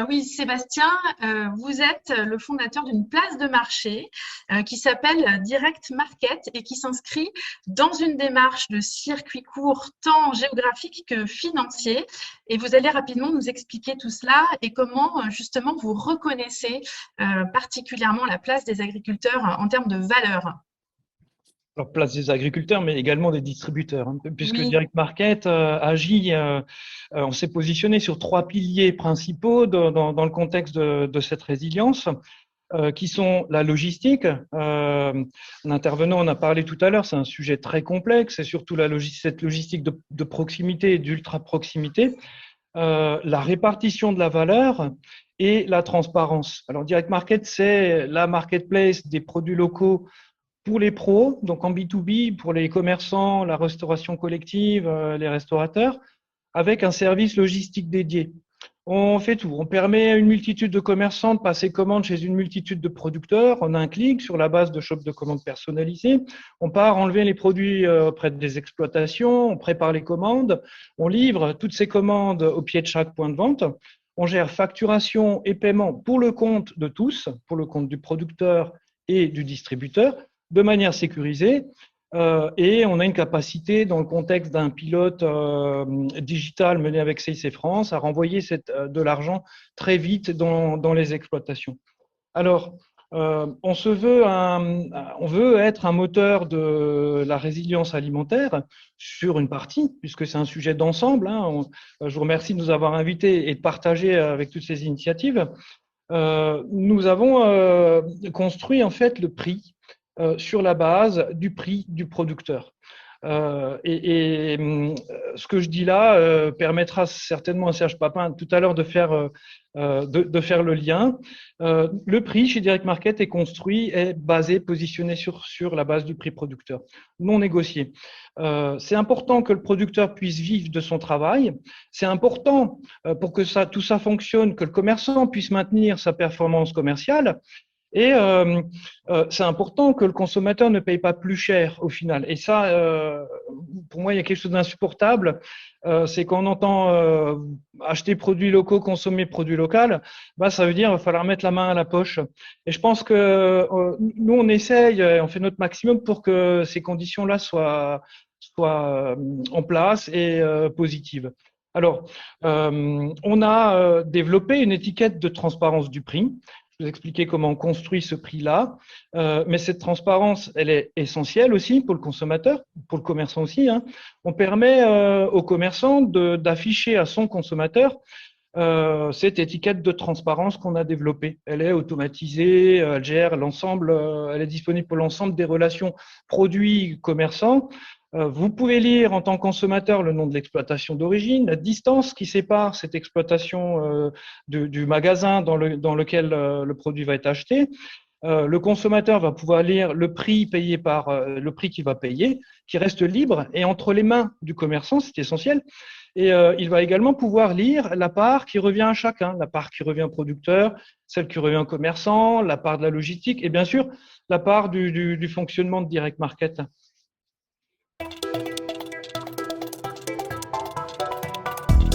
Oui, Sébastien, vous êtes le fondateur d'une place de marché qui s'appelle Direct Market et qui s'inscrit dans une démarche de circuit court tant géographique que financier. Et vous allez rapidement nous expliquer tout cela et comment justement vous reconnaissez particulièrement la place des agriculteurs en termes de valeur. Alors, place des agriculteurs, mais également des distributeurs, hein, puisque Oui, Direct Market agit, on s'est positionné sur trois piliers principaux dans le contexte de cette résilience, qui sont la logistique. Un intervenant en a parlé tout à l'heure, c'est un sujet très complexe, et surtout cette logistique de proximité et d'ultra proximité, la répartition de la valeur et la transparence. Alors, Direct Market, c'est la marketplace des produits locaux pour les pros, donc en B2B, pour les commerçants, la restauration collective, les restaurateurs, avec un service logistique dédié. On fait tout. On permet à une multitude de commerçants de passer commande chez une multitude de producteurs en un clic sur la base de shop de commande personnalisés. On part enlever les produits auprès des exploitations, on prépare les commandes, on livre toutes ces commandes au pied de chaque point de vente. On gère facturation et paiement pour le compte de tous, pour le compte du producteur et du distributeur, de manière sécurisée. Et on a une capacité, dans le contexte d'un pilote digital mené avec CIC France, à renvoyer de l'argent très vite dans les exploitations. Alors, on veut être un moteur de la résilience alimentaire sur une partie, puisque c'est un sujet d'ensemble. Hein. Je vous remercie de nous avoir invités et de partager avec toutes ces initiatives. Nous avons construit en fait le prix sur la base du prix du producteur. Ce que je dis là permettra certainement à Serge Papin tout à l'heure de faire le lien. Le prix chez Direct Market est construit, est basé, positionné sur la base du prix producteur, non négocié. C'est important que le producteur puisse vivre de son travail. C'est important pour que tout ça fonctionne, que le commerçant puisse maintenir sa performance commerciale. Et c'est important que le consommateur ne paye pas plus cher au final. Et ça, pour moi, il y a quelque chose d'insupportable. C'est qu'on entend acheter produits locaux, consommer produits locaux. Bah, ça veut dire qu'il va falloir mettre la main à la poche. Et je pense que nous, on essaye, on fait notre maximum pour que ces conditions-là soient en place et positives. Alors, on a développé une étiquette de transparence du prix. Je vous expliquer comment on construit ce prix-là. Mais cette transparence, elle est essentielle aussi pour le consommateur, pour le commerçant aussi. Hein. On permet au commerçant d'afficher à son consommateur cette étiquette de transparence qu'on a développée. Elle est automatisée, elle gère l'ensemble, elle est disponible pour l'ensemble des relations produits-commerçants. Vous pouvez lire en tant que consommateur le nom de l'exploitation d'origine, la distance qui sépare cette exploitation du magasin dans lequel le produit va être acheté. Le consommateur va pouvoir lire le prix payé par le prix qu'il va payer, qui reste libre et entre les mains du commerçant, c'est essentiel. Et il va également pouvoir lire la part qui revient à chacun, la part qui revient au producteur, celle qui revient au commerçant, la part de la logistique et bien sûr la part du fonctionnement de Direct Market.